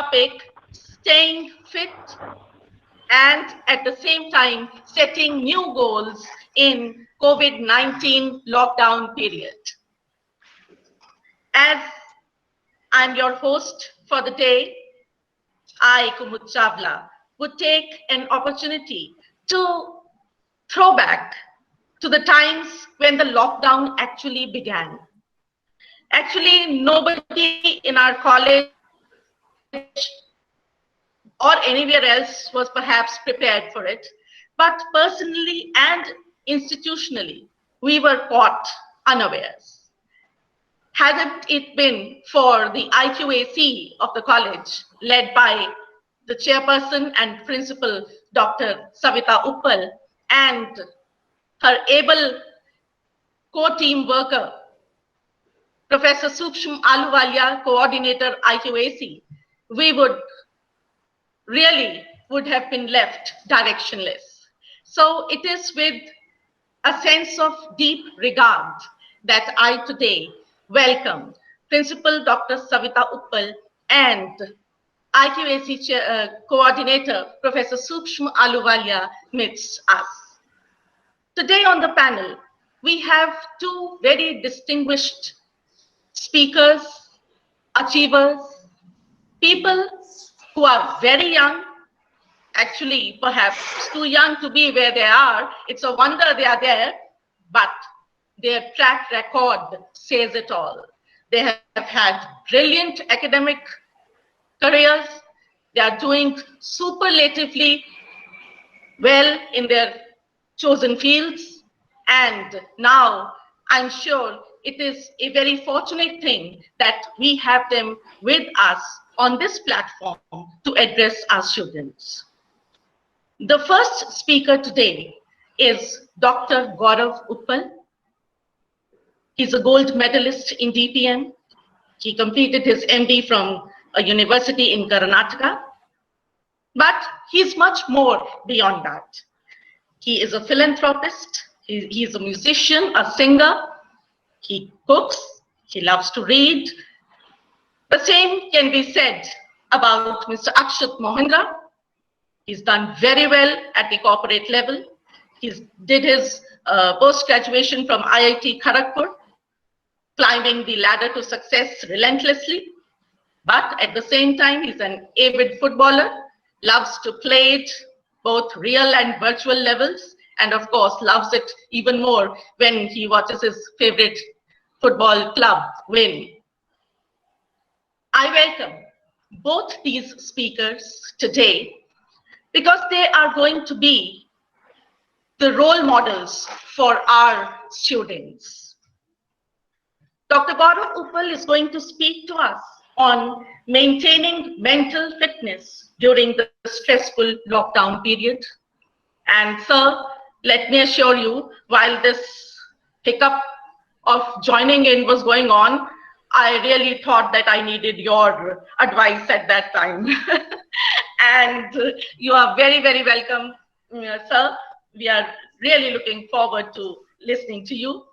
topic, staying fit and at the same time setting new goals in COVID-19 lockdown period. As I'm your host for the day, I, Kumud Chawla, would take an opportunity to throw back to the times when the lockdown actually began. Actually, nobody in our college or anywhere else was perhaps prepared for it. But personally and institutionally, we were caught unawares. Hadn't it been for the IQAC of the college, led by the chairperson and principal, Dr. Savita Uppal, and her able co-team worker, Professor Sukshma Aluwalia, coordinator IQAC, we would have been left directionless. So it is with a sense of deep regard that I today welcome Principal Dr. Savita Uppal and IQAC coordinator Professor Sukshma Aluwalia midst us. Today on the panel, we have two very distinguished speakers, achievers, people who are very young, actually perhaps too young to be where they are. It's a wonder they are there, but their track record says it all. They have had brilliant academic careers. They are doing superlatively well in their chosen fields. And now I'm sure it is a very fortunate thing that we have them with us on this platform to address our students. The first speaker today is Dr. Gaurav Uppal. He's a gold medalist in DPM. He completed his MD from a university in Karnataka. But he's much more beyond that. He is a philanthropist. He's a musician, a singer. He cooks. He loves to read. The same can be said about Mr. Akshat Mohindra. He's done very well at the corporate level. He did his post-graduation from IIT Kharagpur, climbing the ladder to success relentlessly. But at the same time, he's an avid footballer, loves to play it both real and virtual levels, and of course loves it even more when he watches his favorite football club win. I welcome both these speakers today because they are going to be the role models for our students. Dr. Gaurav Uppal is going to speak to us on maintaining mental fitness during the stressful lockdown period. And sir, let me assure you, while this hiccup of joining in was going on, I really thought that I needed your advice at that time. And you are very, very welcome, sir. We are really looking forward to listening to you.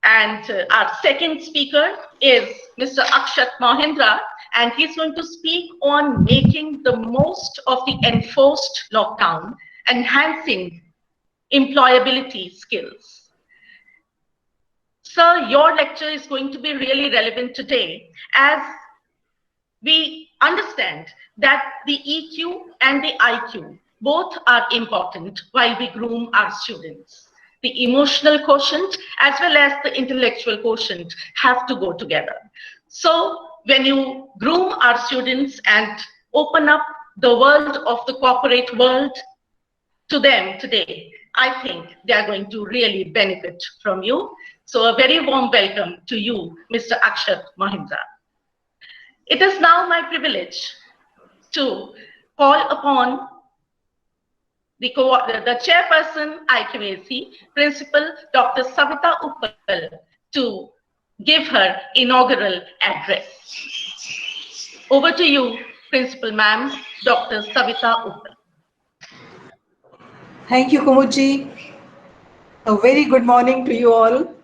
And our second speaker is Mr. Akshat Mohindra, and he's going to speak on making the most of the enforced lockdown, enhancing employability skills. Sir, your lecture is going to be really relevant today as we understand that the EQ and the IQ both are important while we groom our students. The emotional quotient as well as the intellectual quotient have to go together. So when you groom our students and open up the world of the corporate world to them today, I think they are going to really benefit from you. So a very warm welcome to you, Mr. Akshat Mohindra. It is now my privilege to call upon the chairperson IQAC, Principal Dr. Savita Uppal, to give her inaugural address. Over to you, Principal Ma'am, Dr. Savita Uppal. Thank you, Kumudji. A very good morning to you all.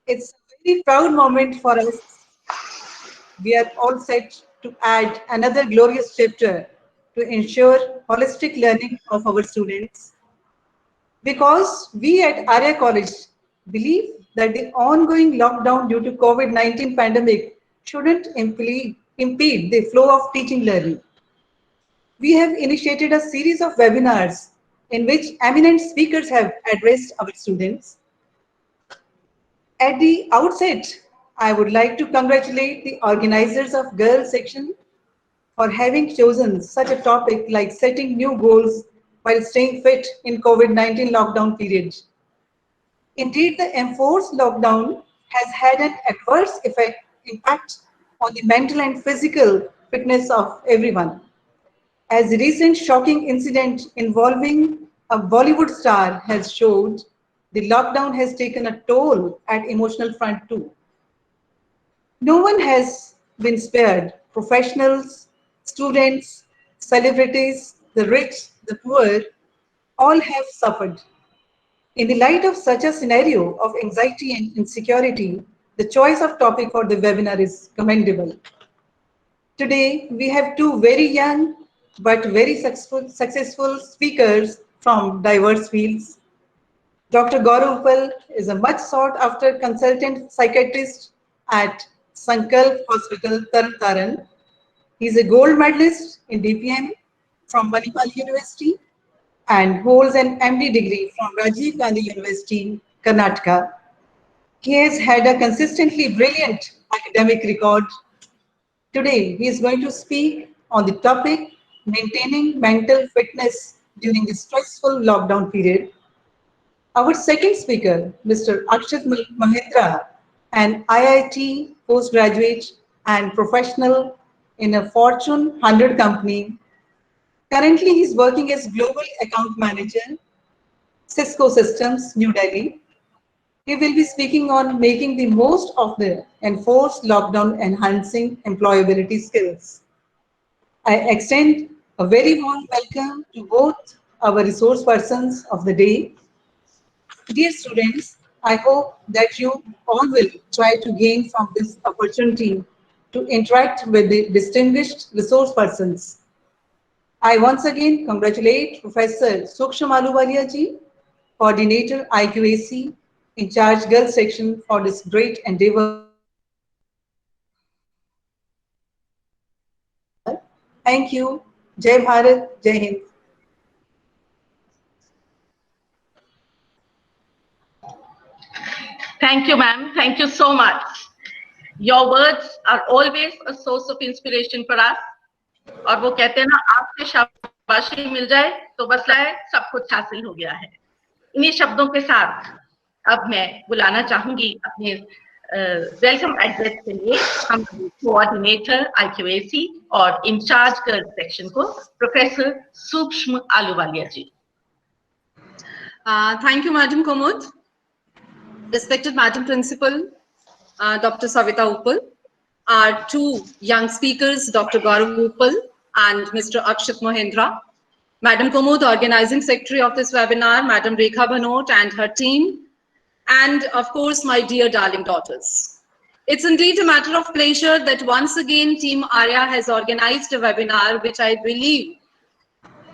It's a very proud moment for us. We are all set to add another glorious chapter to ensure holistic learning of our students. Because we at Arya College believe that the ongoing lockdown due to COVID-19 pandemic shouldn't impede the flow of teaching learning. We have initiated a series of webinars in which eminent speakers have addressed our students. At the outset, I would like to congratulate the organizers of Girls section for having chosen such a topic like setting new goals while staying fit in COVID-19 lockdown period. Indeed, the enforced lockdown has had an adverse impact on the mental and physical fitness of everyone. As the recent shocking incident involving a Bollywood star has showed, the lockdown has taken a toll at emotional front too. No one has been spared. Professionals, students, celebrities, the rich, the poor, all have suffered. In the light of such a scenario of anxiety and insecurity, the choice of topic for the webinar is commendable. Today, we have two very young but very successful speakers from diverse fields. Dr. Gaurav Uppal is a much sought after consultant psychiatrist at Sankalp Hospital, Taran. He is a gold medalist in DPM from Manipal University and holds an MD degree from Rajiv Gandhi University, Karnataka. He has had a consistently brilliant academic record. Today, he is going to speak on the topic maintaining mental fitness during the stressful lockdown period. Our second speaker, Mr. Akshat Mahindra, an IIT postgraduate and professional in a Fortune 100 company. Currently, he is working as Global Account Manager, Cisco Systems, New Delhi. He will be speaking on making the most of the enforced lockdown, enhancing employability skills. I extend a very warm welcome to both our resource persons of the day. Dear students, I hope that you all will try to gain from this opportunity to interact with the distinguished resource persons. I once again congratulate Professor Sukshma Ahluwalia ji, Coordinator IQAC, in charge Girls section for this great endeavor. Thank you. Jai Bharat, Jai Hind. Thank you, ma'am. Thank you so much. Your words are always a source of inspiration for us. और वो कहते हैं ना, आपसे शाबाशी मिल जाए तो बस है सब कुछ हासिल हो गया है. इन्हीं शब्दों के साथ अब मैं बुलाना चाहूंगी अपने वेलकम एड्रेस के लिए हम कोऑर्डिनेटर IQAC और इंचार्ज गर्ल्स सेक्शन को प्रोफेसर सूक्ष्म आलूवालिया जी. Thank you, Madam Komod. Respected Madam Principal, Dr. Savita Uppal, our two young speakers, Dr. Gaurav Uppal and Mr. Akshat Mahindra, Madam Komod, Organizing Secretary of this webinar, Madam Rekha Bhanot and her team, and of course, my dear darling daughters. It's indeed a matter of pleasure that once again Team Arya has organized a webinar which I believe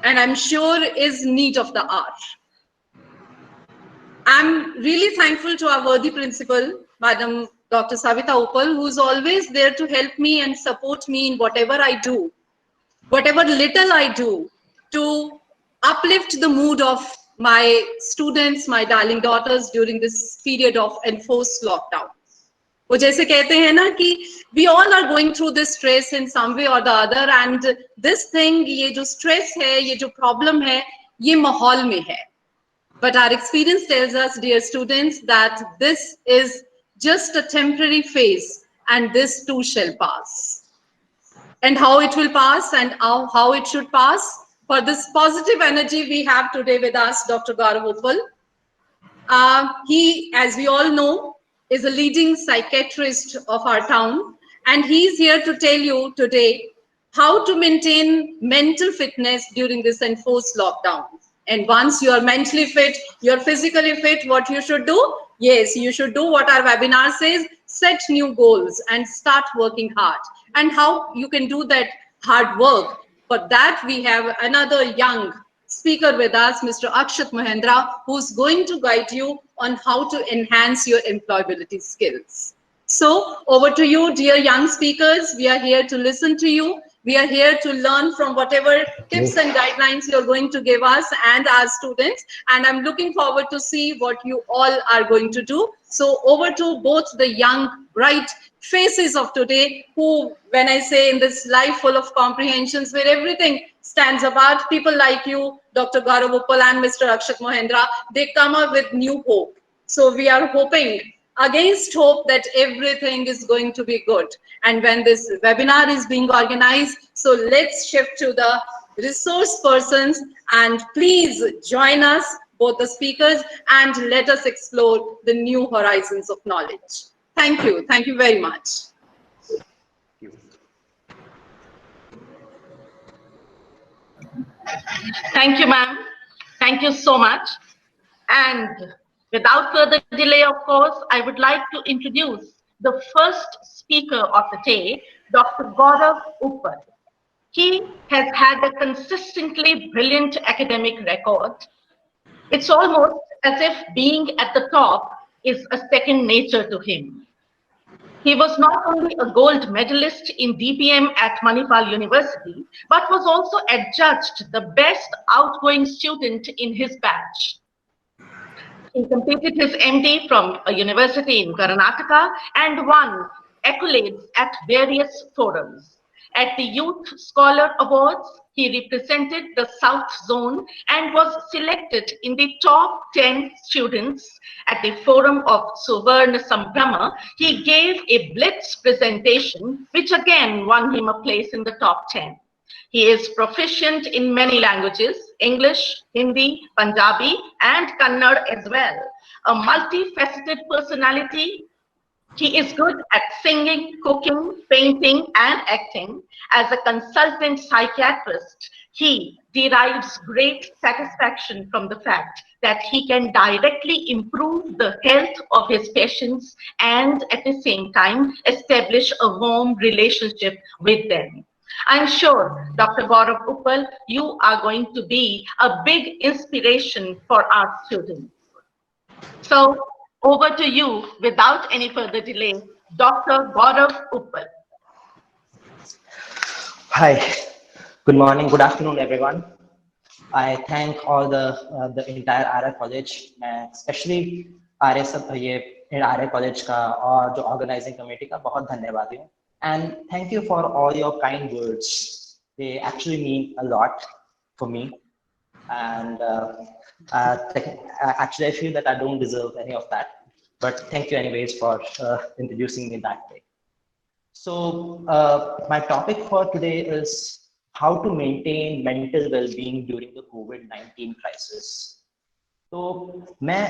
and I'm sure is need of the hour. I'm really thankful to our worthy principal, Madam Dr. Savita Uppal, who's always there to help me and support me in whatever I do, whatever little I do, to uplift the mood of my students, my darling daughters during this period of enforced lockdown. वो जैसे कहते हैं ना कि we all are going through this stress in some way or the other, and this thing, ये जो stress है, ये जो problem है, ये माहौल में है. But our experience tells us, dear students, that this is just a temporary phase and this too shall pass. And how it will pass and how it should pass, for this positive energy we have today with us, Dr. Gaurav Uppal. He, as we all know, is a leading psychiatrist of our town, and he's here to tell you today how to maintain mental fitness during this enforced lockdown. And once you are mentally fit, you're physically fit, what you should do? Yes, you should do what our webinar says, set new goals and start working hard. And how you can do that hard work? For that, we have another young speaker with us, Mr. Akshat Mahendra, who's going to guide you on how to enhance your employability skills. So over to you, dear young speakers. We are here to listen to you. We are here to learn from whatever tips and guidelines you're going to give us and our students. And I'm looking forward to see what you all are going to do. So over to both the young, bright faces of today, who, when I say in this life full of comprehensions where everything stands apart, people like you, Dr. Gaurav Uppal and Mr. Akshat Mahendra, they come up with new hope. So we are hoping against hope that everything is going to be good. And when this webinar is being organized, so let's shift to the resource persons, and please join us, both the speakers, and let us explore the new horizons of knowledge. Thank you. Thank you very much. Thank you, ma'am. Thank you so much. And without further delay, of course, I would like to introduce the first speaker of the day, Dr. Gaurav Uppal. He has had a consistently brilliant academic record. It's almost as if being at the top is a second nature to him. He was not only a gold medalist in DPM at Manipal University, but was also adjudged the best outgoing student in his batch. He completed his MD from a university in Karnataka and won accolades at various forums. At the Youth Scholar Awards, he represented the South Zone and was selected in the top 10 students. At the Forum of Suvarna Sambhrama, he gave a blitz presentation, which again won him a place in the top 10. He is proficient in many languages, English, Hindi, Punjabi, and Kannada as well. A multifaceted personality. He is good at singing, cooking, painting, and acting. As a consultant psychiatrist, he derives great satisfaction from the fact that he can directly improve the health of his patients and at the same time establish a warm relationship with them. I'm sure, Dr. Gaurav Uppal, you are going to be a big inspiration for our students. So over to you, without any further delay, Dr. Gaurav Uppal. Hi, good morning, good afternoon, everyone. I thank all the entire RI College, especially RI College का और जो organizing committee का बहुत धन्यवाद हूँ. And thank you for all your kind words. They actually mean a lot for me. And actually, I feel that I don't deserve any of that. But thank you anyways for introducing me that way. So my topic for today is how to maintain mental well-being during the COVID-19 crisis. तो मैं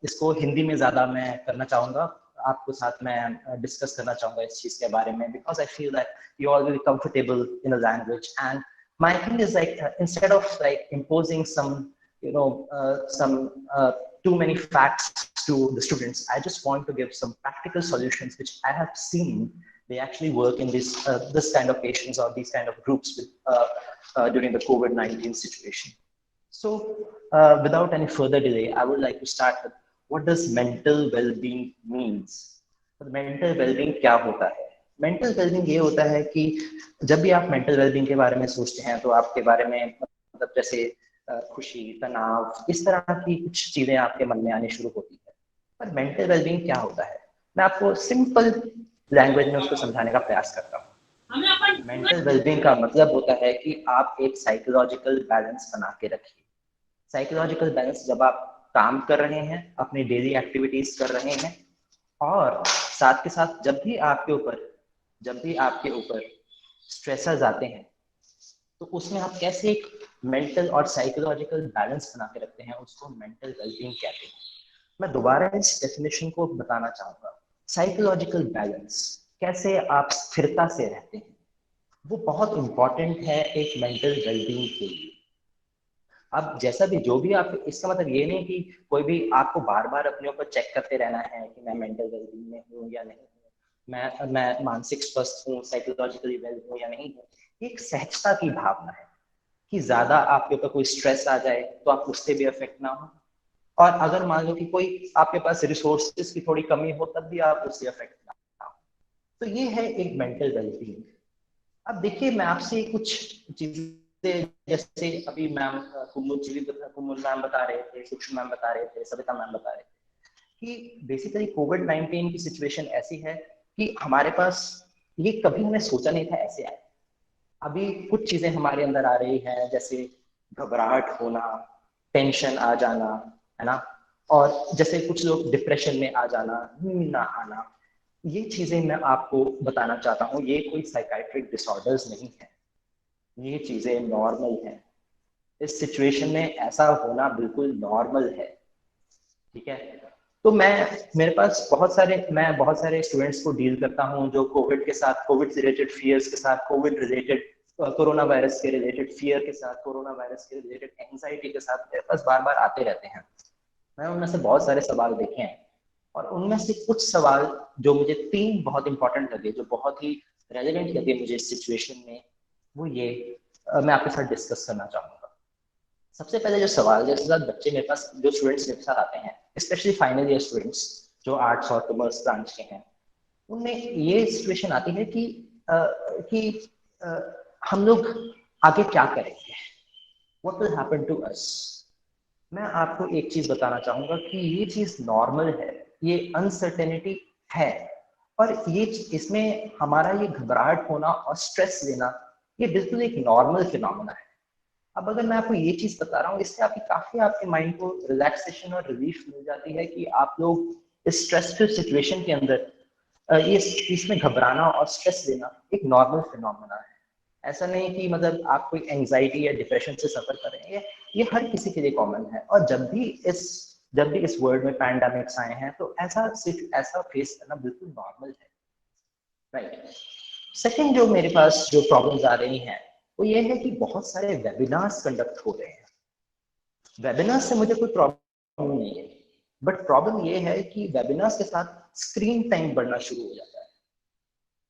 इसको हिंदी में ज़्यादा मैं करना चाहूँगा. आपको साथ में डिस्कस करना चाहूँगा इस चीज़ के बारे में, because I feel that you all will be comfortable in a language. And my thing is like instead of like imposing some too many facts to the students, I just want to give some practical solutions which I have seen they actually work in this kind of patients or these kind of groups with, during the COVID-19 situation. So without any further delay, I would like to start with what does mental well-being means? Mental well-being क्या होता है? Mental well-being ये होता है कि जब भी आप mental well-being के बारे में सोचते हैं तो आपके बारे में मतलब जैसे खुशी, तनाव, इस तरह की कुछ चीजें आपके मन में आनी शुरू होती है. पर mental well-being क्या होता है? मैं आपको simple language में उसको समझाने का प्रयास करता हूँ. Mental well-being का मतलब होता है कि आप एक psychological balance बना के रखिए. Psychological balance जब आप काम कर रहे हैं, अपनी डेली एक्टिविटीज कर रहे हैं, और साथ के साथ जब भी आपके ऊपर स्ट्रेसर्स आते हैं तो उसमें आप कैसे एक मेंटल और साइकोलॉजिकल बैलेंस बना के रखते हैं, उसको मेंटल वेलबींग कहते हैं. मैं दोबारा इस डेफिनेशन को बताना चाहूंगा. साइकोलॉजिकल बैलेंस, कैसे आप स्थिरता से रहते हैं, वो बहुत इंपॉर्टेंट है एक मेंटल वेलबींग के लिए. अब जैसा भी जो भी आप, इसका मतलब ये नहीं कि कोई भी आपको बार बार अपने ऊपर चेक करते रहना है कि मैं मेंटल वेलबींग में हूँ या नहीं हूँ, मैं मानसिक स्वस्थ हूँ, साइकोलॉजिकली वेल हूँ या नहीं हूँ। एक सहजता की भावना है कि ज्यादा आपके ऊपर कोई स्ट्रेस आ जाए तो आप उससे भी अफेक्ट ना हो, और अगर मान लो कि कोई आपके पास रिसोर्सेज की थोड़ी कमी हो तब भी आप उससे अफेक्ट ना हो। तो ये है एक मेंटल वेलबींग। अब देखिए मैं आपसे कुछ चीजें, जैसे अभी मैम कुमुल मैम बता रहे थे, सुषमा मैम बता रहे थे, सविता मैम बता रहे थे कि बेसिकली कोविड-19 की सिचुएशन ऐसी है कि हमारे पास ये कभी हमने सोचा नहीं था ऐसे आए। अभी कुछ चीजें हमारे अंदर आ रही हैं, जैसे घबराहट होना, टेंशन आ जाना, है ना, और जैसे कुछ लोग डिप्रेशन में आ जाना, नींद ना आना। ये चीजें मैं आपको बताना चाहता हूँ, ये कोई साइकाइट्रिक डिसऑर्डर्स नहीं है, ये चीजें नॉर्मल हैं। इस सिचुएशन में ऐसा होना बिल्कुल नॉर्मल है, ठीक है। तो मेरे पास बहुत सारे स्टूडेंट्स को डील करता हूँ जो कोविड के साथ, कोविड से रिलेटेड फियर्स के साथ, कोविड रिलेटेड कोरोना वायरस के रिलेटेड फियर के साथ, कोरोना वायरस के रिलेटेड एंजाइटी के साथ मेरे पास बार बार आते रहते हैं। मैं उनमें से बहुत सारे सवाल देखे हैं, और उनमें से कुछ सवाल जो मुझे 3 बहुत इंपॉर्टेंट लगे, जो बहुत ही रेलेवेंट लगे मुझे इस सिचुएशन में, वो ये मैं आपके साथ डिस्कस करना चाहूंगा। सबसे पहले जो सवाल, जैसे साथ बच्चे मेरे पास, जो स्टूडेंट्स मेरे साथ आते हैं, स्पेशली फाइनल ईयर स्टूडेंट्स जो आर्ट्स और कॉमर्स ब्रांच के हैं, उनमें ये सिचुएशन आती है कि हम लोग आगे क्या करेंगे, what will happen to us. मैं आपको एक चीज बताना चाहूंगा कि ये चीज नॉर्मल है, ये अनसर्टेनिटी है, और ये इसमें हमारा ये घबराहट होना और स्ट्रेस लेना, ये बिल्कुल एक नॉर्मल फिनोमेना है। अब अगर मैं आपको ये चीज बता रहा हूँ, इससे काफी आपके माइंड को रिलैक्सेशन और रिलीफ मिल जाती है कि आप लोग इस स्ट्रेसफुल सिचुएशन के अंदर ये इसमें घबराना और स्ट्रेस लेना एक नॉर्मल फिनोमेना है। ऐसा नहीं कि मतलब आप कोई एंजाइटी या डिप्रेशन से सफर कर रहे हैं, ये हर किसी के लिए कॉमन है। और जब भी इस वर्ल्ड में पैंडेमिक्स आए हैं तो ऐसा फेस करना बिल्कुल नॉर्मल है, राइट। सेकंड जो मेरे पास जो प्रॉब्लम्स आ रही हैं वो ये है कि बहुत सारे वेबिनार्स कंडक्ट हो रहे हैं। वेबिनार्स से मुझे कोई प्रॉब्लम नहीं है, बट प्रॉब्लम ये है कि वेबिनार्स के साथ स्क्रीन टाइम बढ़ना शुरू हो जाता है।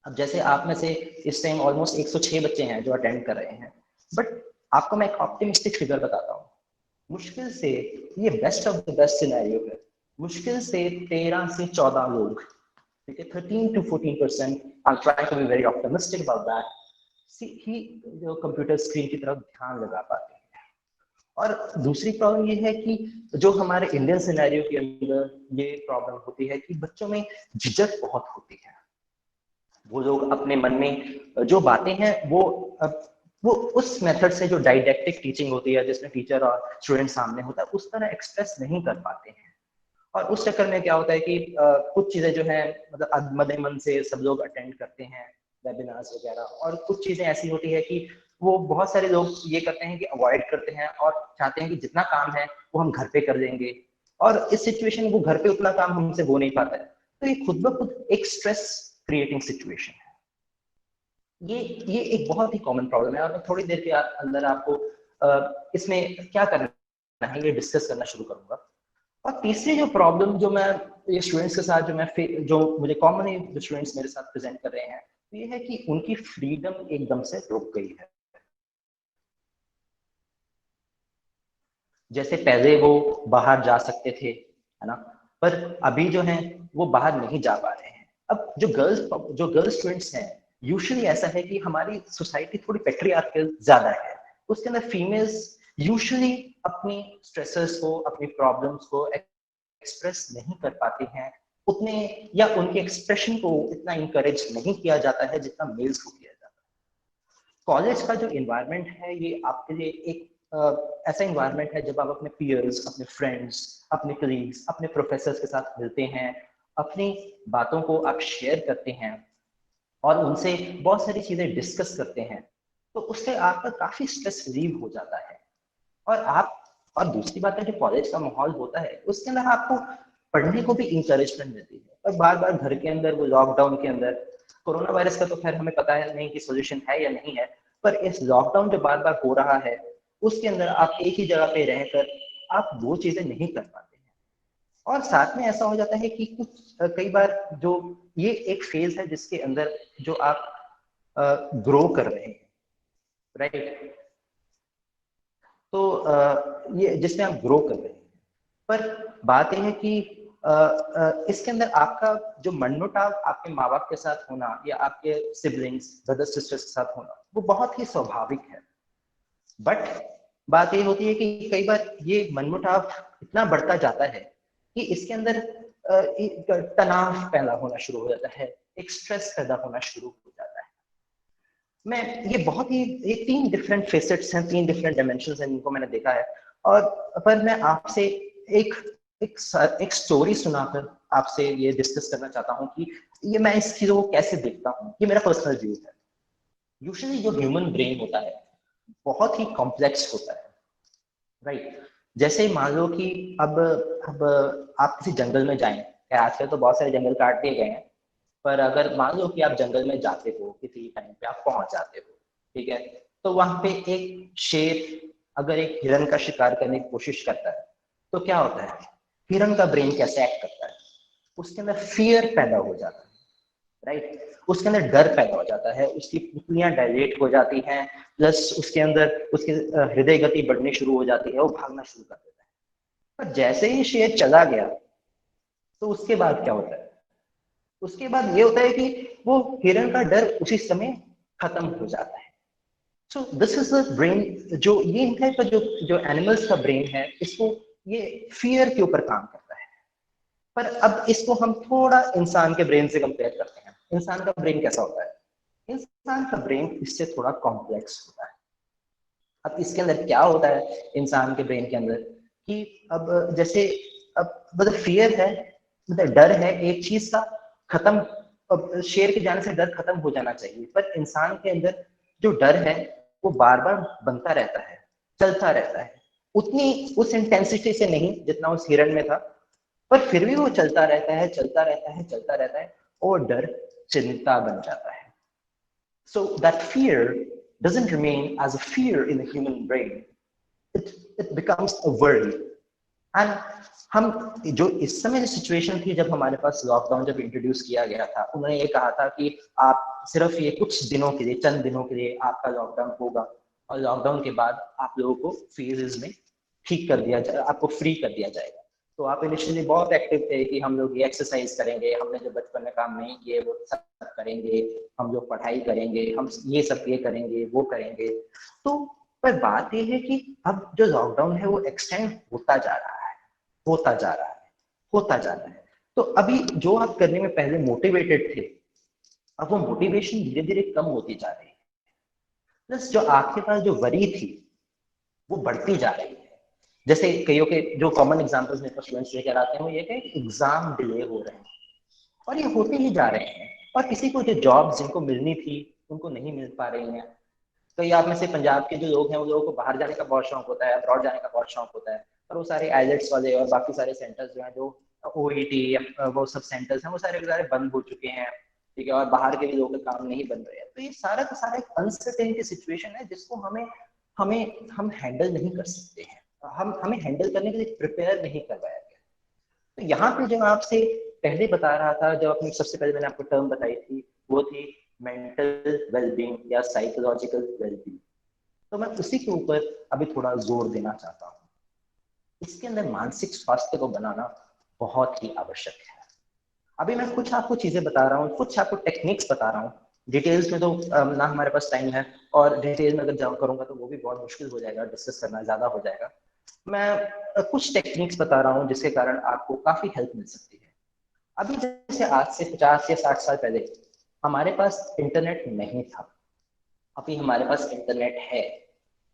अब जैसे आप में से इस टाइम ऑलमोस्ट 106 बच्चे हैं जो अटेंड कर रहे हैं, बट आपको मैं एक ऑप्टिमिस्टिक फिगर बताता हूँ। मुश्किल से, ये best of the best scenario है, मुश्किल से 13 से 14 लोग, ठीक है, 13 to 14%, I'll try to be very optimistic about that, ही जो कंप्यूटर स्क्रीन की तरफ ध्यान लगा पाते हैं। और दूसरी प्रॉब्लम ये है कि जो हमारे इंडियन सिनेरियो के अंदर ये प्रॉब्लम होती है कि बच्चों में झिझक बहुत होती है। वो लोग अपने मन में जो बातें हैं वो उस मेथड से, जो डाइडेक्टिक टीचिंग होती है जिसमें टीचर और स्टूडेंट सामने होता है, उस तरह एक्सप्रेस नहीं कर पाते हैं। और उस चक्कर में क्या होता है कि कुछ चीजें जो है मतलब अधमरे मन से सब लोग अटेंड करते हैं वेबिनार्स वगैरह, और कुछ चीजें ऐसी होती है कि वो बहुत सारे लोग ये करते हैं कि अवॉइड करते हैं और चाहते हैं कि जितना काम है वो हम घर पे कर देंगे, और इस सिचुएशन में वो घर पे उतना काम हमसे हो नहीं पाता है। तो ये खुद ब खुद एक स्ट्रेस क्रिएटिंग सिचुएशन है। ये एक बहुत ही कॉमन प्रॉब्लम है, और मैं थोड़ी देर के अंदर आपको इसमें क्या करना है ये डिस्कस करना शुरू करूंगा। और तीसरी जो प्रॉब्लम जो मैं ये स्टूडेंट्स के साथ जो मुझे कॉमनली जो स्टूडेंट्स मेरे साथ प्रेजेंट कर रहे हैं, तो ये है कि उनकी फ्रीडम एकदम से रुक गई है। जैसे पहले वो बाहर जा सकते थे, है ना, पर अभी जो है वो बाहर नहीं जा पा रहे हैं। अब जो गर्ल्स स्टूडेंट्स हैं, यूजुअली ऐसा है कि हमारी सोसाइटी थोड़ी पेट्रियार्कल ज्यादा है, उसके अंदर फीमेल्स यूजुअली अपनी स्ट्रेसेस को, अपनी प्रॉब्लम्स को एक्सप्रेस नहीं कर पाती हैं उतने, या उनके एक्सप्रेशन को इतना इंकरेज नहीं किया जाता है जितना मेल्स को किया जाता है। कॉलेज का जो इन्वायरमेंट है ये आपके लिए एक ऐसा इन्वायरमेंट है जब आप अपने पीयर्स, अपने फ्रेंड्स, अपने कलीग्स, अपने प्रोफेसर्स के साथ मिलते हैं, अपनी बातों को आप शेयर करते हैं और उनसे बहुत सारी चीजें डिस्कस करते हैं, तो उससे आपका काफी स्ट्रेस रिलीव हो जाता है। और दूसरी बात है, जो कॉलेज का माहौल होता है उसके अंदर आपको पढ़ने को भी इंकरेजमेंट मिलती है। और बार बार घर के अंदर, वो लॉकडाउन के अंदर, कोरोना वायरस का तो खैर हमें पता है नहीं कि सोल्यूशन है या नहीं है, पर इस लॉकडाउन जो बार बार हो रहा है उसके अंदर आप एक ही जगह पे रहकर आप वो चीजें नहीं कर पाते हैं। और साथ में ऐसा हो जाता है कि कुछ कई बार जो ये एक फेज है जिसके अंदर जो आप ग्रो कर रहे हैं, राइट, तो ये जिसमें आप ग्रो कर रहे हैं, पर बात यह है कि इसके अंदर आपका जो मनमुटाव आपके माँ बाप के साथ होना या आपके सिबलिंग्स ब्रदर सिस्टर्स के साथ होना वो बहुत ही स्वाभाविक है। बट बात ये होती है कि कई बार ये मनमुटाव इतना बढ़ता जाता है कि इसके अंदर एक तनाव पैदा होना शुरू हो जाता है, एक स्ट्रेस पैदा होना शुरू हो जाता है। मैं ये बहुत ही ये 3 डिफरेंट फेसेट्स हैं, 3 डिफरेंट डायमेंशंस हैं जिनको मैंने देखा है। और पर मैं आपसे एक एक स्टोरी सुनाकर आपसे ये डिस्कस करना चाहता हूँ कि ये मैं इस चीजों को कैसे देखता हूँ। ये मेरा पर्सनल व्यू है। यूजुअली जो ह्यूमन ब्रेन होता है बहुत ही कॉम्प्लेक्स होता है, राइट। जैसे मान लो कि अब आप किसी जंगल में जाएं, आजकल तो बहुत सारे जंगल काट दिए गए हैं, पर अगर मान लो कि आप जंगल में जाते हो, किसी टाइम पे आप पहुंच जाते हो, ठीक है, तो वहां पे एक शेर अगर एक हिरन का शिकार करने की कोशिश करता है तो क्या होता है, हिरन का ब्रेन कैसे एक्ट करता है, उसके अंदर फियर पैदा हो जाता है, राइट, उसके अंदर डर पैदा हो जाता है, उसकी पुतलियां डायलेट हो जाती हैं, प्लस उसके अंदर उसके हृदय गति बढ़नी शुरू हो जाती है, वो भागना शुरू कर देता है। पर जैसे ही शेर चला गया तो उसके बाद क्या होता है, उसके बाद ये होता है कि वो हिरन का डर उसी समय खत्म हो जाता है। सो दिस इज द ब्रेन, जो ये इन टाइप का जो एनिमल्स का ब्रेन है, इसको ये फियर के ऊपर काम करता है। पर अब इसको हम थोड़ा इंसान के ब्रेन से कंपेयर करते हैं। इंसान का ब्रेन कैसा होता है, इंसान का ब्रेन इससे थोड़ा कॉम्प्लेक्स होता है। अब इसके अंदर क्या होता है इंसान के ब्रेन के अंदर कि अब जैसे अब मतलब फियर है, मतलब डर है एक चीज का खत्म, अब शेर के जाने से डर खत्म हो जाना चाहिए, पर इंसान के अंदर जो डर है वो बार बार बनता रहता है, चलता रहता है, उतनी उस इंटेंसिटी से नहीं जितना उस हिरन में था, पर फिर भी वो चलता रहता है, चलता रहता है, चलता रहता है, और डर चिंता बन जाता है। So that fear doesn't remain as a fear in the human brain. It becomes a worry. And हम जो इस समय सिचुएशन थी जब हमारे पास लॉकडाउन जब इंट्रोड्यूस किया गया था, उन्होंने ये कहा था कि आप सिर्फ ये कुछ दिनों के लिए, चंद दिनों के लिए आपका लॉकडाउन होगा, और लॉकडाउन के बाद आप लोगों को फेजेस में ठीक कर दिया जाए, आपको फ्री कर दिया जाएगा। तो आप इनिशियली बहुत एक्टिव थे कि हम लोग ये एक्सरसाइज करेंगे, हमने जो बचपन में काम नहीं किए वो सब करेंगे, हम लोग पढ़ाई करेंगे, हम ये सब ये करेंगे, वो करेंगे। तो पर बात ये है कि अब जो लॉकडाउन है वो एक्सटेंड होता जा रहा है, होता जा रहा है, होता जा रहा है। तो अभी जो आप करने में पहले मोटिवेटेड थे, अब वो मोटिवेशन धीरे धीरे कम होती जा रही है। प्लस जो आपके पास जो वरी थी वो बढ़ती जा रही है। जैसे कईयों के जो कॉमन एग्जांपल्स मेरे पास स्टूडेंट्स लेकर आते हैं वो ये कि एग्जाम डिले हो रहे हैं, और ये होते ही जा रहे हैं, और किसी को जो जॉब जिनको मिलनी थी उनको नहीं मिल पा रही हैं। कई आप में से पंजाब के जो लोग हैं वो लोगों को बाहर जाने का बहुत शौक होता है, अब्रॉड जाने का बहुत शौक होता है, पर वो सारे आइलेट्स वाले और बाकी सारे सेंटर्स जो हैं, जो ओईटी वो सब सेंटर्स हैं, वो सारे के सारे बंद हो चुके हैं, ठीक है, और बाहर के भी लोगों के काम नहीं बन रहे हैं। तो ये सारा का सारा एक अनसर्टेनिटी सिचुएशन है जिसको हम हैंडल नहीं कर सकते हैं, हमें हैंडल करने के लिए प्रिपेयर नहीं करवाया गया। तो यहाँ पे जो आपसे पहले बता रहा था, जब अपनी सबसे पहले मैंने आपको टर्म बताई थी, वो थी मेंटल वेलबींग या साइकोलॉजिकल वेलबींग। तो मैं उसी के ऊपर अभी थोड़ा जोर देना चाहता हूँ। इसके अंदर मानसिक स्वास्थ्य को बनाना बहुत ही आवश्यक है। अभी मैं कुछ आपको चीजें बता रहा हूँ, कुछ आपको टेक्निक्स बता रहा हूँ, डिटेल्स में तो ना हमारे पास टाइम है, और डिटेल में अगर जाऊँ करूंगा तो वो भी बहुत मुश्किल हो जाएगा, डिस्कस करना ज्यादा हो जाएगा। मैं कुछ टेक्निक्स बता रहा हूँ जिसके कारण आपको काफी हेल्प मिल सकती है। अभी जैसे आज से 50 या 60 साल पहले हमारे पास इंटरनेट नहीं था, अभी हमारे पास इंटरनेट है।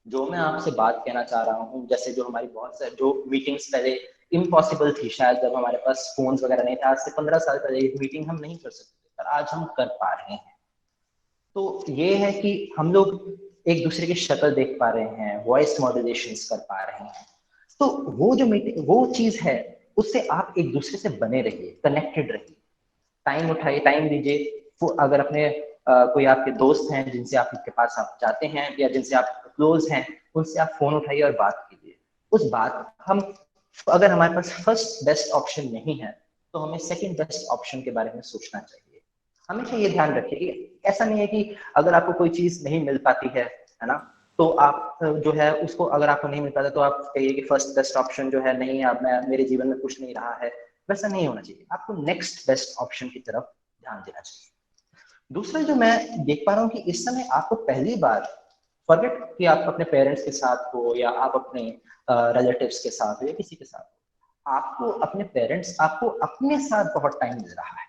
जो मैं आपसे बात कहना चाह रहा हूँ, जैसे जो हमारी बहुत सारी जो मीटिंग्स पहले इम्पॉसिबल थी, शायद जब हमारे पास फोन्स वगैरह नहीं था, आज से 15 साल पहले एक मीटिंग हम नहीं कर सकते, पर आज हम कर पा रहे हैं। तो ये है कि हम लोग एक दूसरे की शक्ल देख पा रहे हैं, वॉइस मॉड्यूलेशंस कर पा रहे हैं। तो वो जो मीटिंग, वो चीज है, उससे आप एक दूसरे से बने रहिए, कनेक्टेड रहिए, टाइम उठाइए, टाइम दीजिए। अगर अपने कोई आपके दोस्त हैं जिनसे आपके पास आप जाते हैं या जिनसे आप क्लोज हैं उनसे आप फोन उठाइए और बात कीजिए। उस बात हम अगर हमारे पास फर्स्ट बेस्ट ऑप्शन नहीं है तो हमें सेकंड बेस्ट ऑप्शन के बारे में सोचना चाहिए। हमेशा ये ध्यान रखिए कि ऐसा नहीं है कि अगर आपको कोई चीज नहीं मिल पाती है ना, तो आप जो है उसको, अगर आपको नहीं मिल पाता तो आप कहिए कि फर्स्ट बेस्ट ऑप्शन जो है नहीं, अब मैं मेरे जीवन में कुछ नहीं रहा है। वैसा नहीं होना चाहिए, आपको नेक्स्ट बेस्ट ऑप्शन की तरफ ध्यान देना चाहिए। दूसरा जो मैं देख पा रहा हूँ कि इस समय आपको पहली बार फॉरगेट कि आप अपने पेरेंट्स के साथ हो या आप अपने रिलेटिव्स के साथ हो या किसी के साथ हो, आपको अपने पेरेंट्स, आपको अपने साथ बहुत टाइम मिल रहा है।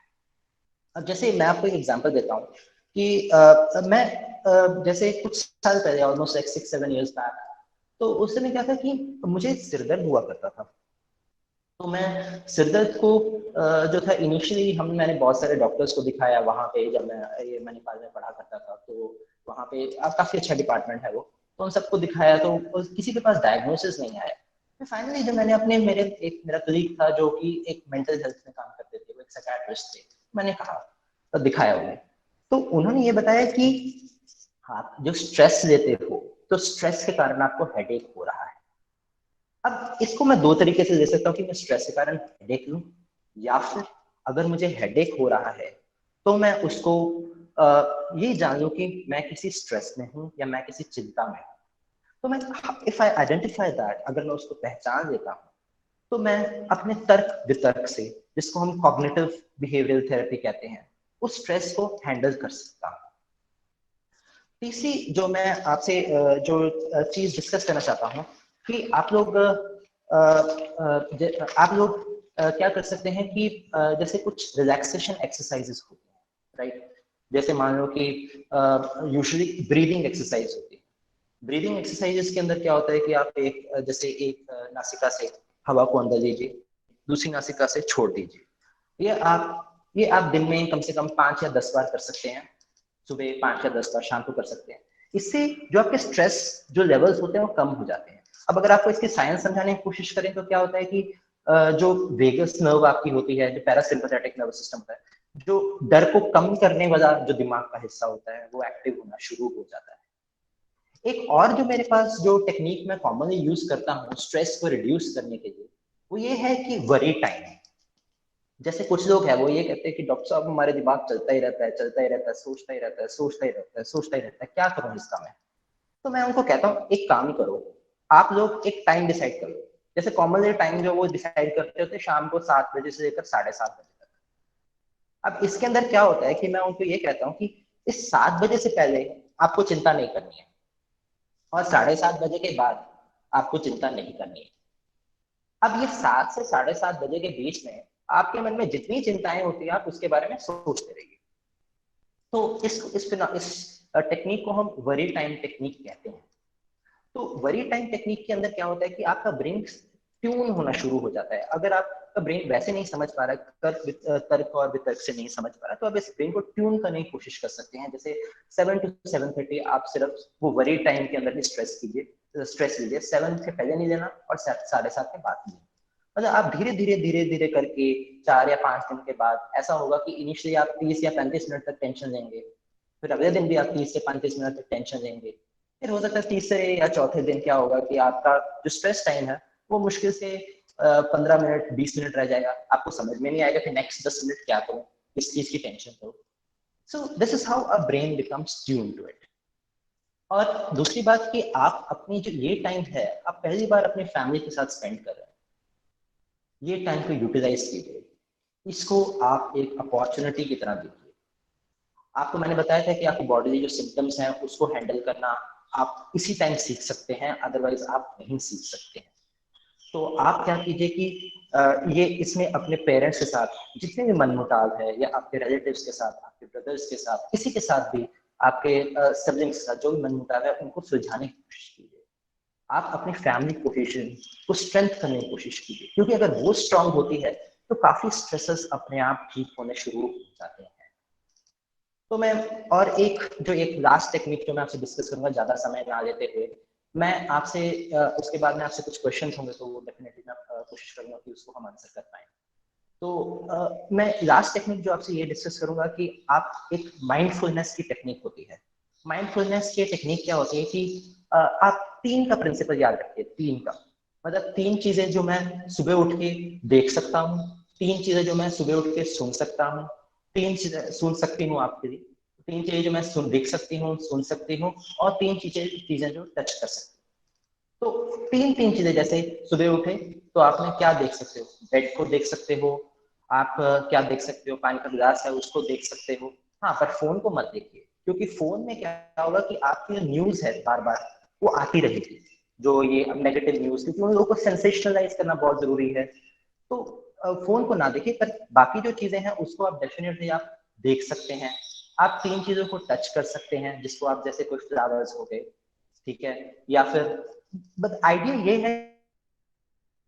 अब जैसे मैं आपको एक एग्जांपल देता हूँ कि मैं जैसे कुछ साल पहले, ऑलमोस्ट लाइक 6-7 इयर्स बैक, तो उस समय क्या था कि मुझे सिरदर्द हुआ करता था। तो मैं सिरदर्द को जो था इनिशियली मैंने बहुत सारे डॉक्टर्स को दिखाया वहाँ पे, जब मैं नेपाल में पढ़ा करता था। तो वहाँ पे काफी अच्छा डिपार्टमेंट है वो, तो उन सबको दिखाया तो किसी के पास डायग्नोसिस नहीं आया। फिर फाइनली जब मैंने अपने मेरा कलीग था जो कि एक मेंटल हेल्थ में काम करते थे, वो एक साइकियाट्रिस्ट थे, मैंने कहा तो दिखाया उन्हें, तो उन्होंने ये बताया कि आप जो स्ट्रेस लेते हो तो स्ट्रेस के कारण आपको हेडेक हो रहा है। अब इसको मैं दो तरीके से ले सकता हूँ कि मैं स्ट्रेस के कारण हेडेक लूं, या फिर अगर मुझे हेडेक हो रहा है तो मैं उसको ये जान लूं कि मैं किसी स्ट्रेस में हूँ या मैं किसी चिंता में हूँ। तो मैं इफ आई आइडेंटिफाई दैट, अगर मैं उसको पहचान लेता हूँ, तो मैं अपने तर्क वितर्क से, जिसको हम कॉग्निटिव बिहेवियरल थेरेपी कहते हैं, उस स्ट्रेस को हैंडल कर सकता हूँ। तीसरी जो मैं आपसे जो चीज डिस्कस करना चाहता हूँ कि आप लोग क्या कर सकते हैं कि जैसे कुछ रिलैक्सेशन एक्सरसाइजेस होती हैं, राइट? जैसे मान लो कि यूजुअली ब्रीदिंग एक्सरसाइज होती है। ब्रीदिंग एक्सरसाइजेस के अंदर क्या होता है कि आप जैसे एक नासिका से हवा को अंदर लीजिए, दूसरी नासिका से छोड़ दीजिए। ये आप दिन में कम से कम 5 या 10 बार कर सकते हैं। सुबह 5 या 10 बार, शाम को कर सकते हैं। इससे जो आपके स्ट्रेस जो लेवल्स होते हैं वो कम हो जाते हैं। अब अगर आपको इसकी साइंस समझाने की कोशिश करें तो क्या होता है कि जो वेगस नर्व आपकी होती है, जो पैरासिम्पैथेटिक नर्वस सिस्टम होता है, जो डर को कम करने वाला जो दिमाग का हिस्सा होता है, वो एक्टिव होना शुरू हो जाता है। एक और जो मेरे पास जो टेक्निक मैं कॉमनली यूज करता हूँ स्ट्रेस को रिड्यूस करने के लिए, वो ये है कि वरी टाइम। जैसे कुछ लोग हैं वो ये कहते हैं कि डॉक्टर साहब हमारे दिमाग चलता ही रहता है, चलता ही रहता है, सोचता ही रहता है, सोचता ही रहता है, सोचता ही रहता है, क्या करूं इसका मैं? तो मैं उनको कहता हूँ एक काम करो, आप लोग एक टाइम डिसाइड करो। जैसे कॉमनली टाइम जो वो डिसाइड करते होते शाम को 7 बजे से लेकर 7:30 बजे तक। अब इसके अंदर क्या होता है कि मैं उनको ये कहता हूँ कि इस 7 बजे से पहले आपको चिंता नहीं करनी है और 7:30 बजे के बाद आपको चिंता नहीं करनी है। अब ये 7 से 7:30 बजे के बीच में आपके मन में जितनी चिंताएं होती है आप उसके बारे में सोचते रहिए। तो इस टेक्निक को हम वरी टाइम टेक्निक कहते हैं। तो वरी टाइम टेक्निक के अंदर क्या होता है कि आपका ब्रेन ट्यून होना शुरू हो जाता है। अगर आपका ब्रेन वैसे नहीं समझ पा रहा, तर्क और वितर्क से नहीं समझ पा रहा, तो आप इस ब्रेन को ट्यून करने की कोशिश कर सकते हैं। जैसे 7 to 7:30 आप सिर्फ वो वरी टाइम के अंदर ही स्ट्रेस लीजिए। 7 से पहले नहीं लेना और 7:30 के बाद नहीं। मतलब आप धीरे धीरे करके 4 या 5 दिन के बाद ऐसा होगा कि इनिशियली आप 30 या 35 मिनट तक टेंशन लेंगे, फिर अगले दिन भी आप 30 से 35 मिनट तक टेंशन लेंगे, फिर हो सकता है तीसरे या चौथे दिन क्या होगा कि आपका जो स्ट्रेस टाइम है वो मुश्किल से 15 मिनट 20 मिनट रह जाएगा। आपको समझ में नहीं आएगा कि नेक्स्ट 10 मिनट क्या करूं, किस चीज की टेंशन करूं। So this is how a brain becomes tune to it. और दूसरी बात कि आप अपनी जो ये टाइम है आप पहली बार अपनी फैमिली के साथ स्पेंड कर रहे हैं, ये टाइम को यूटिलाइज कीजिए। इसको आप एक अपॉर्चुनिटी की तरह देखिए। आपको मैंने बताया था कि आपकी बॉडी जो सिम्टम्स हैं उसको हैंडल करना आप इसी टाइम सीख सकते हैं, अदरवाइज आप नहीं सीख सकते हैं। तो आप क्या कीजिए कि ये इसमें अपने पेरेंट्स के साथ जितने भी मनमुटाव है, या आपके रिलेटिव्स के साथ, आपके ब्रदर्स के साथ, किसी के साथ भी, आपके सिबलिंग्स के साथ जो भी मनमुटाव है उनको सुलझाने की कोशिश कीजिए। आप अपनी फैमिली कोहेजन को स्ट्रेंथ करने की कोशिश कीजिए, क्योंकि अगर वो स्ट्रांग होती है तो काफी स्ट्रेसेस अपने आप ठीक होने शुरू हो जाते हैं। तो मैं और एक लास्ट टेक्निक जो मैं आपसे डिस्कस करूंगा ज्यादा समय ना लेते हुए, मैं आपसे उसके बाद में आपसे कुछ क्वेश्चन होंगे तो वो डेफिनेटली मैं कोशिश करूंगा कि उसको हम आंसर कर पाए। तो मैं लास्ट टेक्निक जो आपसे ये डिस्कस करूंगा कि आप एक माइंडफुलनेस की टेक्निक होती है। माइंडफुलनेस की टेक्निक क्या होती है कि आप 3 का प्रिंसिपल याद रखिए, 3 का मतलब 3 चीजें जो मैं सुबह उठ के देख सकता हूँ, 3 चीजें जो मैं सुबह उठ के सुन सकता हूँ, 3 चीजें सुन सकती हूँ आपके लिए, 3 चीजें जो मैं देख सकती हूँ, सुन सकती हूँ, और 3 चीजें जो टच कर सकती हूँ। तो 3 चीजें, जैसे सुबह उठे तो आपने क्या देख सकते हो, बेड को देख सकते हो, आप क्या देख सकते हो, पानी का गिलास है उसको देख सकते हो। हाँ, पर फोन को मत देखिए, क्योंकि फोन में क्या होगा कि आपकी न्यूज है बार बार वो आती रहेगी, जो ये नेगेटिव न्यूज, क्योंकि उन लोगों को सेंसेशनलाइज करना बहुत जरूरी है। तो फोन को ना देखिए, पर बाकी जो चीजें हैं उसको आप डेफिनेटली आप देख सकते हैं। आप 3 चीजों को टच कर सकते हैं, जिसको आप, जैसे कुछ फ्लावर्स हो गए, ठीक है, या फिर बट आइडिया ये है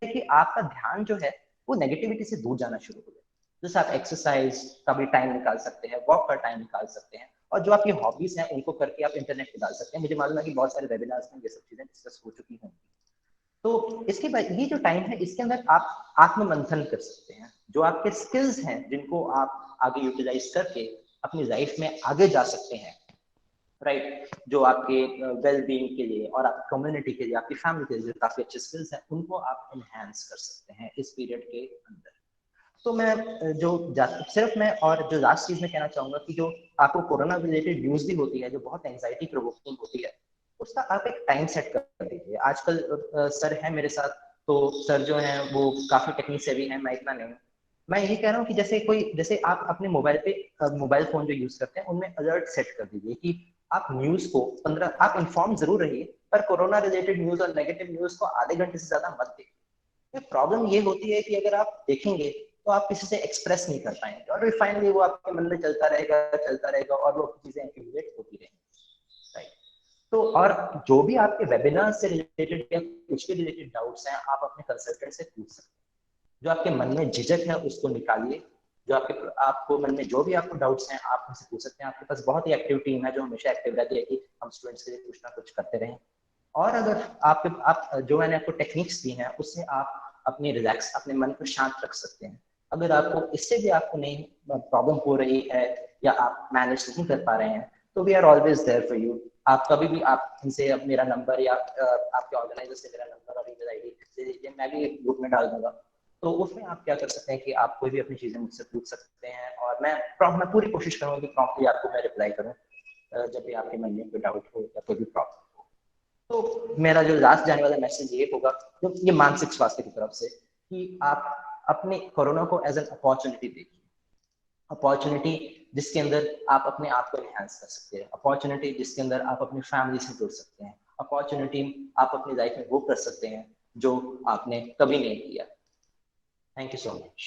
कि आपका ध्यान जो है वो नेगेटिविटी से दूर जाना शुरू हो जाए। जैसे आप एक्सरसाइज का भी टाइम निकाल सकते हैं, वॉक का टाइम निकाल सकते हैं, और जो आपकी हॉबीज हैं उनको करके आप इंटरनेट पे डाल सकते हैं। मुझे मालूम है कि बहुत सारे वेबिनार्स में ये सब चीजें डिस्कस हो चुकी होंगी। तो इसके बाद ये जो टाइम है, इसके अंदर आप आत्ममंथन कर सकते हैं, जो आपके स्किल्स हैं जिनको आप आगे यूटिलाइज करके अपनी लाइफ में आगे जा सकते हैं, राइट, जो आपके वेल बीइंग के लिए और आपकी कम्युनिटी के लिए, आपकी फैमिली के लिए काफी अच्छे स्किल्स हैं, उनको आप एनहांस कर सकते हैं इस पीरियड के अंदर। तो मैं सिर्फ मैं और जो लास्ट चीज में कहना चाहूंगा कि जो आपको कोरोना रिलेटेड न्यूज भी होती है जो बहुत एंजाइटी प्रोवोकिंग होती है, उसका आप एक टाइम सेट कर दीजिए। आजकल सर है मेरे साथ, तो सर जो है वो काफी टेक्निक सेवी है, मैं इतना नहीं हूँ। मैं यही कह रहा हूँ कि जैसे आप अपने मोबाइल फोन जो यूज करते हैं उनमें अलर्ट सेट कर दीजिए कि आप न्यूज को आप इन्फॉर्म जरूर रहिए, पर कोरोना रिलेटेड न्यूज और नेगेटिव न्यूज को आधे घंटे से ज्यादा मत देखिए। प्रॉब्लम ये होती है कि अगर आप देखेंगे तो आप किसी से एक्सप्रेस नहीं कर पाएंगे, और फाइनली वो आपके मन में चलता रहेगा और वो चीजें एक्यूमुलेट होती रहेंगी, राइट। तो और जो भी आपके वेबिनार से रिलेटेड या कुछ भी रिलेटेड डाउट्स हैं, आप अपने कंसल्टेंट से पूछ सकते हैं। जो आपके मन में झिझक है उसको निकालिए, जो आपको मन में जो भी आपको डाउट्स हैं आप उनसे पूछ सकते हैं। आपके पास बहुत ही एक्टिव टीम है जो हमेशा एक्टिव रहती है कि हम स्टूडेंट्स के लिए कुछ ना कुछ करते रहें। और अगर आप जो मैंने आपको टेक्निक्स दी हैं उससे आप अपने मन को शांत रख सकते हैं। अगर आपको इससे भी आपको नहीं प्रॉब्लम हो रही है या आप मैनेज नहीं कर पा रहे हैं, तो we are always there for you. आप कभी भी आप हमसे मेरा नंबर या आपके ऑर्गेनाइजर से मेरा नंबर और ईमेल आईडी दे दीजिए, मैं भी ग्रुप में डाल दूंगा। तो उसमें आप क्या कर सकते हैं कि आप कोई भी अपनी चीजें मुझसे पूछ सकते हैं, और मैं पूरी कोशिश करूंगा कि प्रॉम्प्टली आपको मैं रिप्लाई करूं जब भी आपके मन में कोई डाउट हो या कोई भी प्रॉब्लम हो। तो मेरा जो लास्ट जाने वाला मैसेज ये होगा, तो ये मानसिक स्वास्थ्य की तरफ से, कि आप अपने कोरोना को एज एन अपॉर्चुनिटी देखिए। अपॉर्चुनिटी जिसके अंदर आप अपने आप को एनहांस कर सकते हैं, अपॉर्चुनिटी जिसके अंदर आप अपनी फैमिली से जुड़ सकते हैं, अपॉर्चुनिटी आप अपनी लाइफ में वो कर सकते हैं जो आपने कभी नहीं किया। Thank you so much.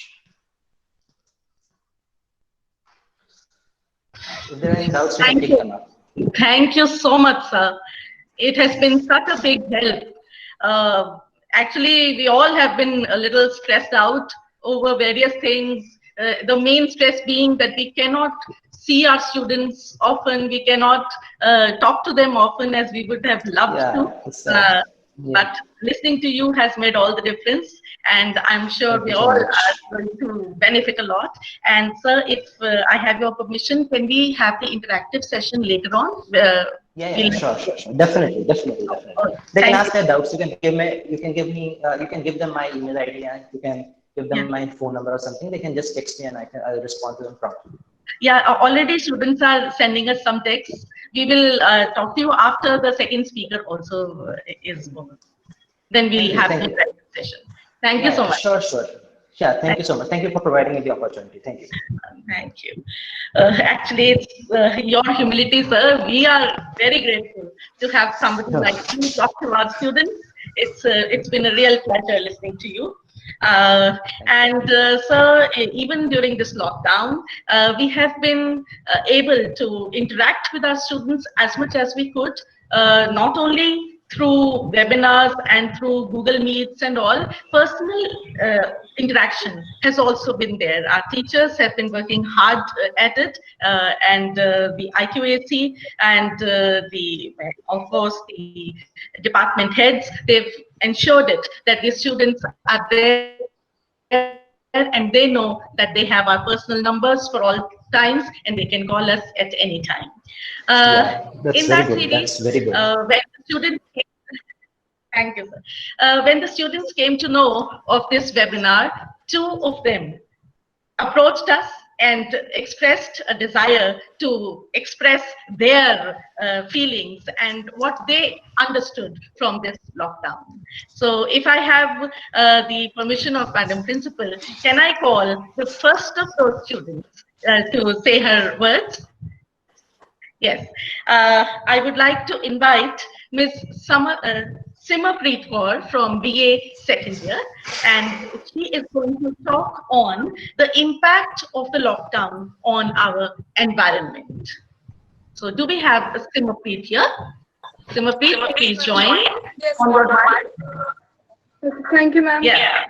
Is there any doubts you can take them up? Thank you so much, sir. It has been such a big help. Actually, we all have been a little stressed out over various things. The main stress being that we cannot see our students often. We cannot talk to them often as we would have loved to. But listening to you has made all the difference, and I'm sure we all are going to benefit a lot. And sir, if I have your permission, can we have the interactive session later on? Sure. Definitely. They can ask their doubts. You can give them my email ID, and you can give them my phone number or something. They can just text me, and I'll respond to them promptly. Yeah, already students are sending us some texts. We will talk to you after the second speaker also is over. Then we'll have the interactive session. Thank you so much. Sure. Yeah, thank you so much. Thank you for providing me the opportunity. Thank you. Thank you. Actually, it's your humility, sir. We are very grateful to have somebody like you talk to our students. It's been a real pleasure listening to you. Sir, even during this lockdown, we have been able to interact with our students as much as we could, not only through webinars and through Google Meets and all. Personal interaction has also been there. Our teachers have been working hard at it, and the IQAC and of course the department heads, they've ensured it that the students are there and they know that they have our personal numbers for all times and they can call us at any time. That's very good. When students Thank you, sir. When the students came to know of this webinar, two of them approached us and expressed a desire to express their feelings and what they understood from this lockdown. So if I have the permission of Madam Principal, can I call the first of those students to say her words? Yes, I would like to invite Ms. Simmerpreet Kaur from BA second year, and she is going to talk on the impact of the lockdown on our environment. So do we have Simmerpreet here? Simmerpreet, please join. Yes, On your okay, thank you, ma'am. Yeah.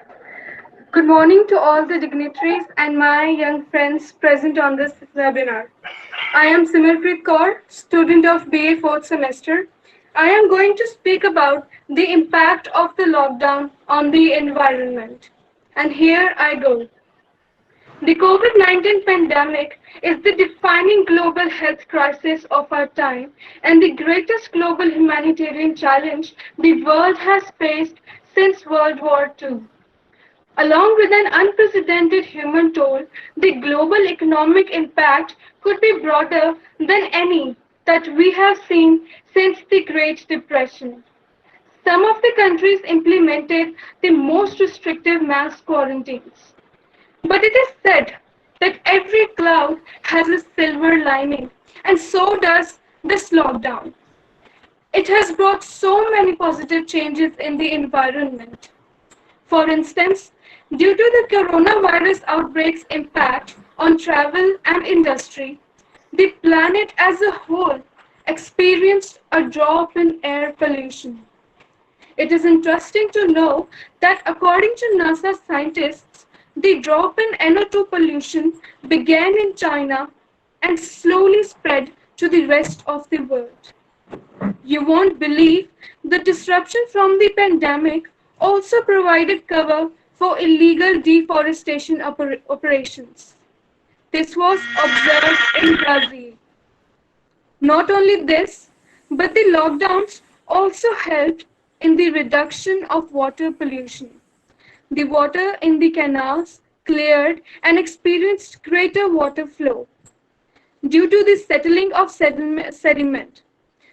Good morning to all the dignitaries and my young friends present on this webinar. I am Simarpreet Kaur, student of BA 4th semester. I am going to speak about the impact of the lockdown on the environment. And here I go. The COVID-19 pandemic is the defining global health crisis of our time and the greatest global humanitarian challenge the world has faced since World War II. Along with an unprecedented human toll, the global economic impact could be broader than any that we have seen since the Great Depression. Some of the countries implemented the most restrictive mass quarantines. But it is said that every cloud has a silver lining, and so does this lockdown. It has brought so many positive changes in the environment. For instance, due to the coronavirus outbreak's impact on travel and industry, the planet as a whole experienced a drop in air pollution. It is interesting to know that according to NASA scientists, the drop in NO2 pollution began in China and slowly spread to the rest of the world. You won't believe the disruption from the pandemic also provided cover for illegal deforestation operations. This was observed in Brazil. Not only this, but the lockdowns also helped in the reduction of water pollution. The water in the canals cleared and experienced greater water flow due to the settling of sediment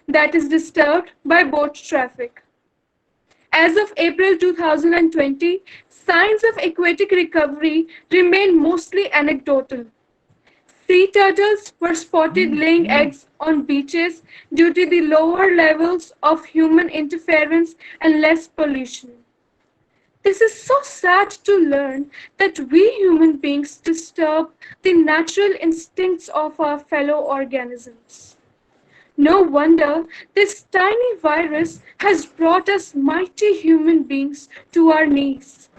that is disturbed by boat traffic. As of April 2020, signs of aquatic recovery remain mostly anecdotal. Sea turtles were spotted laying eggs on beaches due to the lower levels of human interference and less pollution. This is so sad to learn that we human beings disturb the natural instincts of our fellow organisms. No wonder this tiny virus has brought us mighty human beings to our knees.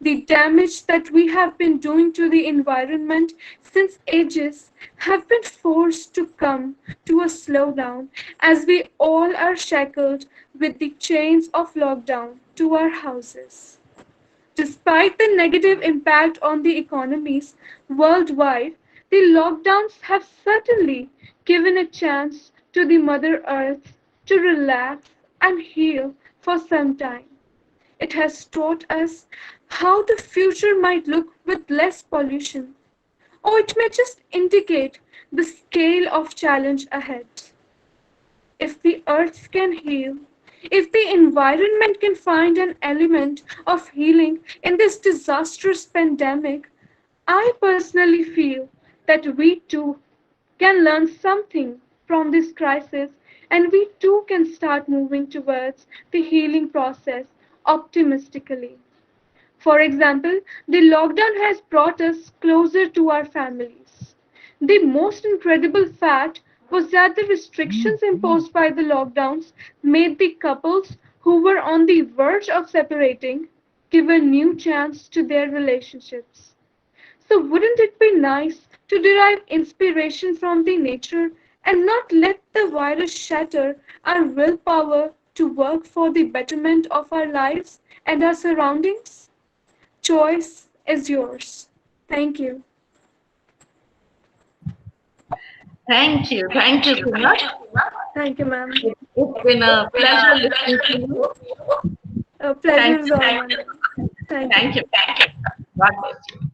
The damage that we have been doing to the environment since ages have been forced to come to a slowdown as we all are shackled with the chains of lockdown to our houses. Despite the negative impact on the economies worldwide, the lockdowns have certainly given a chance to the Mother Earth to relax and heal for some time. It has taught us how the future might look with less pollution, or it may just indicate the scale of challenge ahead. If the earth can heal, if the environment can find an element of healing in this disastrous pandemic, I personally feel that we too can learn something from this crisis and we too can start moving towards the healing process optimistically. For example, the lockdown has brought us closer to our families. The most incredible fact was that the restrictions imposed by the lockdowns made the couples who were on the verge of separating give a new chance to their relationships. So wouldn't it be nice to derive inspiration from the nature and not let the virus shatter our willpower to work for the betterment of our lives and our surroundings? Choice is yours. Thank you. Thank you. Thank you so much. Thank you, ma'am. It's been a pleasure listening to you. Pleasure Thank is you. all mine. Thank you. Thank you. God bless you.